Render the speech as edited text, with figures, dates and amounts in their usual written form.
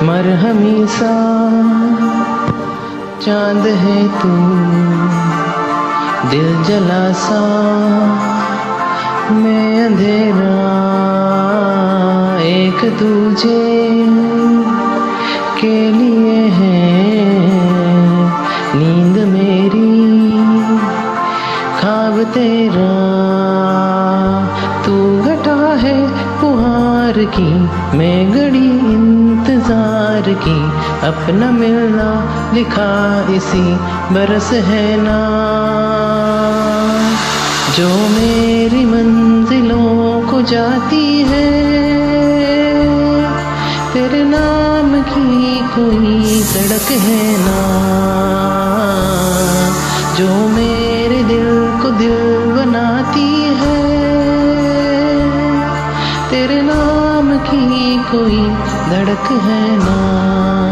मरहमी सा चांद है तू, दिल जला सा मैं अंधेरा, एक दूजे के लिए है नींद मेरी, ख्वाब तेरा। तू घटा है पुहार की, मैं घड़ी इंतजार की, अपना मिलना लिखा इसी बरस है ना। जो मेरी मंजिलों को जाती है, तेरे नाम की कोई सड़क है ना। जो मेरे दिल को दिल बनाती है, तेरे नाम की कोई धड़क है ना।